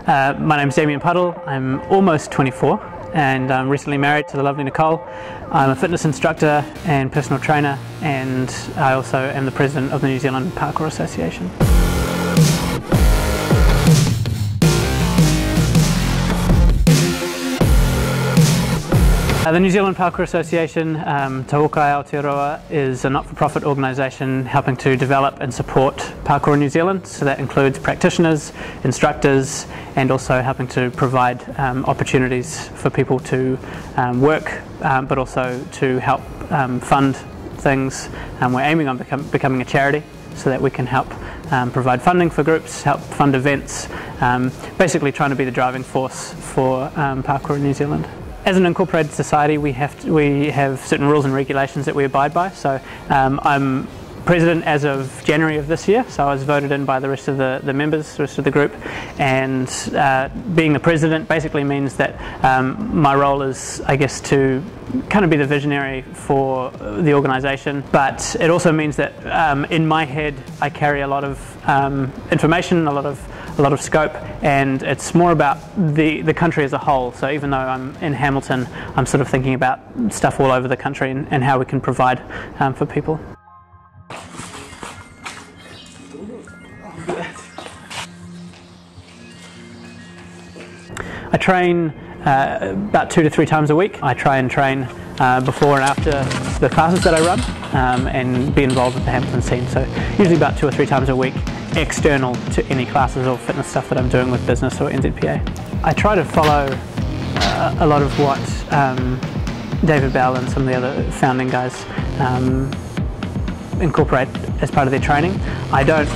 My name's Damien Puddle. I'm almost 24 and I'm recently married to the lovely Nicole. I'm a fitness instructor and personal trainer, and I also am the president of the New Zealand Parkour Association. The New Zealand Parkour Association, Te Hokai Aotearoa, is a not-for-profit organisation helping to develop and support parkour in New Zealand. So that includes practitioners, instructors, and also helping to provide opportunities for people to work, but also to help fund things. We're aiming on becoming a charity so that we can help provide funding for groups, help fund events, basically trying to be the driving force for parkour in New Zealand. As an incorporated society, we have certain rules and regulations that we abide by. So I'm president as of January of this year, so I was voted in by the rest of the members, the rest of the group, and being the president basically means that my role is, I guess, to kind of be the visionary for the organisation, but it also means that in my head I carry a lot of information, a lot of scope, and it's more about the country as a whole. So even though I'm in Hamilton, I'm sort of thinking about stuff all over the country and how we can provide for people. I train about 2 to 3 times a week. I try and train before and after the classes that I run and be involved with the Hamilton scene. So usually about 2 or 3 times a week, external to any classes or fitness stuff that I'm doing with business or NZPA. I try to follow a lot of what David Bell and some of the other founding guys incorporate as part of their training. I don't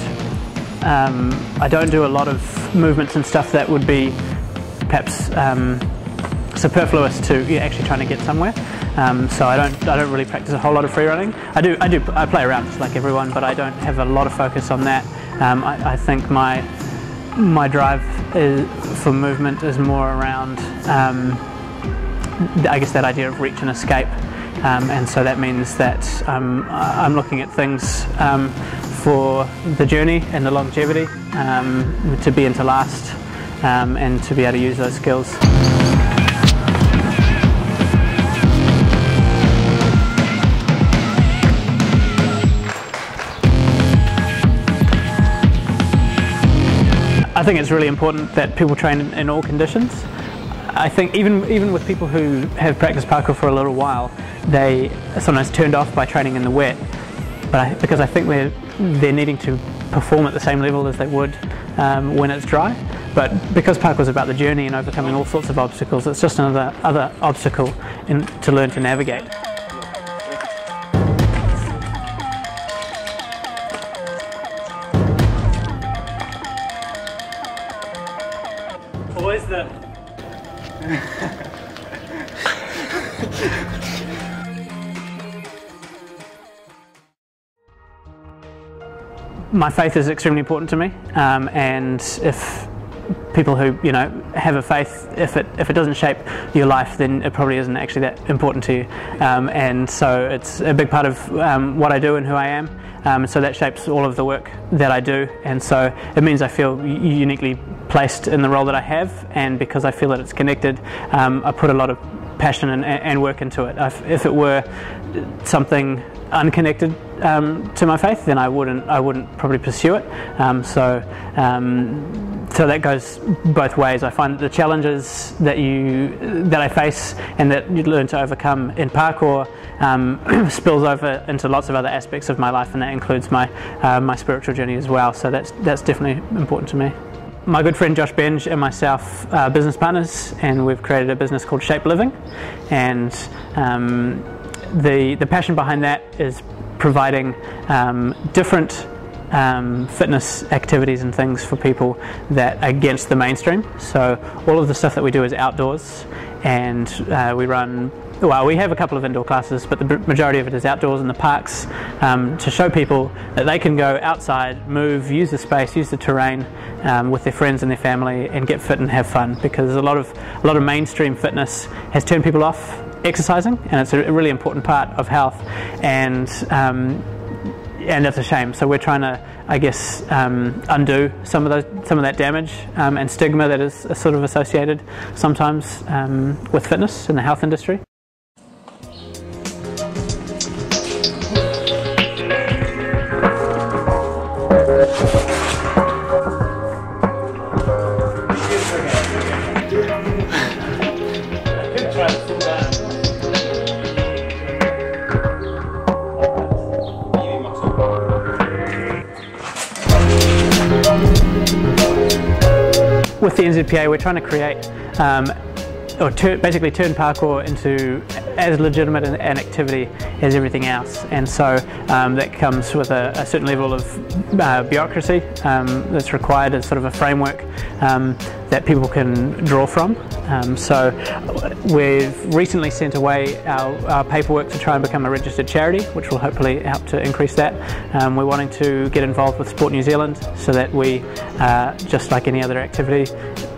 do a lot of movements and stuff that would be perhaps superfluous to actually trying to get somewhere. So I don't really practice a whole lot of free running. I play around just like everyone, but I don't have a lot of focus on that. I think my drive for movement is more around I guess that idea of reach and escape, and so that means that I'm looking at things for the journey and the longevity, to be and to last, and to be able to use those skills. I think it's really important that people train in all conditions. I think even with people who have practiced parkour for a little while, they are sometimes turned off by training in the wet, because I think they're needing to perform at the same level as they would when it's dry. But because parkour is about the journey and overcoming all sorts of obstacles, it's just another obstacle to learn to navigate. Always the My faith is extremely important to me, and if people who have a faith, if it doesn't shape your life, then it probably isn't actually that important to you, and so it's a big part of what I do and who I am, so that shapes all of the work that I do, and so it means I feel uniquely placed in the role that I have, and because I feel that it's connected, I put a lot of passion and work into it. If it were something unconnected to my faith, then I wouldn't probably pursue it. So that goes both ways. I find that the challenges that I face and that you learn to overcome in parkour spills over into lots of other aspects of my life, and that includes my spiritual journey as well. So that's definitely important to me. My good friend Josh Benj and myself are business partners, and we've created a business called Shape Living, and the passion behind that is providing different fitness activities and things for people that are against the mainstream. So all of the stuff that we do is outdoors, and we have a couple of indoor classes, but the majority of it is outdoors in the parks, to show people that they can go outside, move, use the space, use the terrain with their friends and their family, and get fit and have fun, because a lot of mainstream fitness has turned people off exercising, and it's a really important part of health, and and it's a shame. So we're trying to, I guess, undo some of that damage and stigma that is sort of associated sometimes with fitness in the health industry. With the NZPA, we're trying to create, basically turn parkour into as legitimate an activity as everything else, and so that comes with a certain level of bureaucracy that's required as sort of a framework that people can draw from. So we've recently sent away our paperwork to try and become a registered charity, which will hopefully help to increase that. We're wanting to get involved with Sport New Zealand so that we, just like any other activity,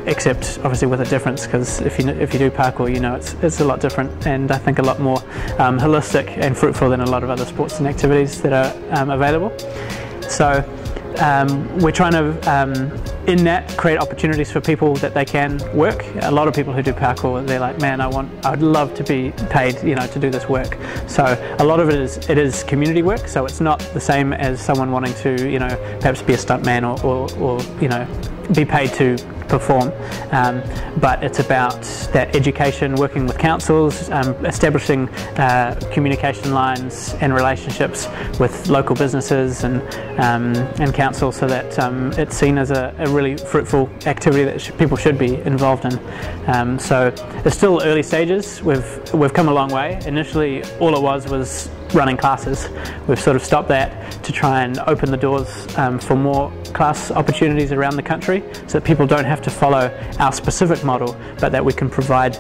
except obviously with a difference, because if you do parkour, you know it's a lot different, and I think a lot more holistic and fruitful than a lot of other sports and activities that are available. So we're trying to, in that, create opportunities for people that they can work. A lot of people who do parkour, they're like, man, I'd love to be paid, you know, to do this work. So a lot of it is community work. So it's not the same as someone wanting to, you know, perhaps be a stuntman or you know, be paid to perform, but it's about that education, working with councils, establishing communication lines and relationships with local businesses and council, so that it's seen as a really fruitful activity that people should be involved in. So it's still early stages. We've come a long way. Initially, all it was running classes. We've sort of stopped that to try and open the doors for more class opportunities around the country, so that people don't have to follow our specific model, but that we can provide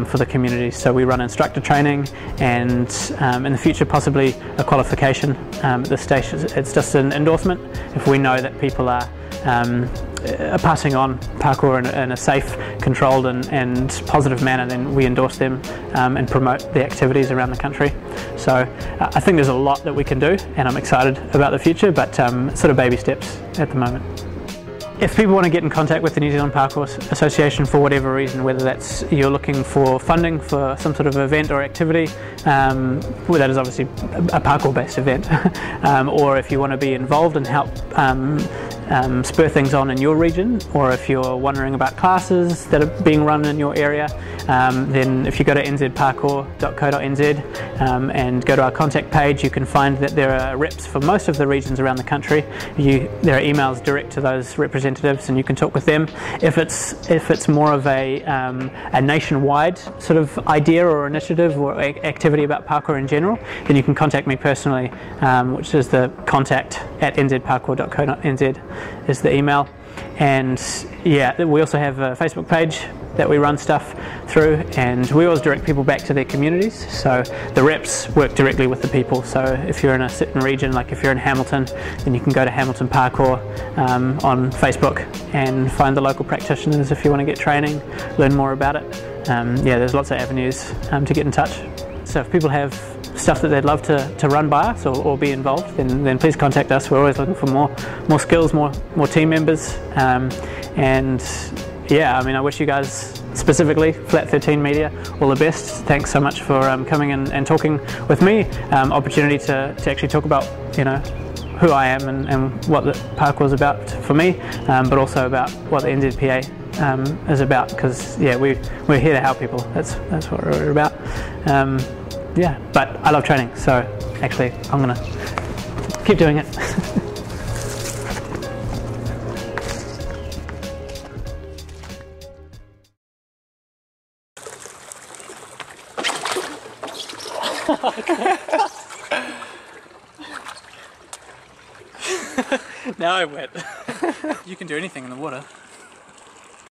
for the community. So we run instructor training, and in the future possibly a qualification. At this stage it's just an endorsement. If we know that people are passing on parkour in a safe, controlled and positive manner, then we endorse them and promote the activities around the country. So I think there's a lot that we can do, and I'm excited about the future, but sort of baby steps at the moment. If people want to get in contact with the New Zealand Parkour Association for whatever reason, whether that's you're looking for funding for some sort of event or activity, well, that is obviously a parkour-based event, or if you want to be involved and help spur things on in your region, or if you're wondering about classes that are being run in your area, then if you go to nzparkour.co.nz and go to our contact page, you can find that there are reps for most of the regions around the country. There are emails direct to those representatives, and you can talk with them. If it's more of a nationwide sort of idea or initiative or activity about parkour in general, then you can contact me personally, which is the contact@nzparkour.co.nz is the email. And yeah, we also have a Facebook page that we run stuff through, and we always direct people back to their communities. So the reps work directly with the people. So if you're in a certain region, like if you're in Hamilton, then you can go to Hamilton Parkour on Facebook and find the local practitioners if you want to get training, learn more about it. Yeah, there's lots of avenues to get in touch. So if people have stuff that they'd love to run by us or be involved, then please contact us. We're always looking for more skills, more team members, and yeah, I mean, I wish you guys, specifically Flat 13 Media, all the best. Thanks so much for coming and talking with me. Opportunity to actually talk about, you know, who I am and what the parkour is about for me, but also about what the NZPA is about, because yeah, we're here to help people. That's what we're about. Yeah, but I love training, so actually I'm gonna keep doing it. Now I'm wet. You can do anything in the water.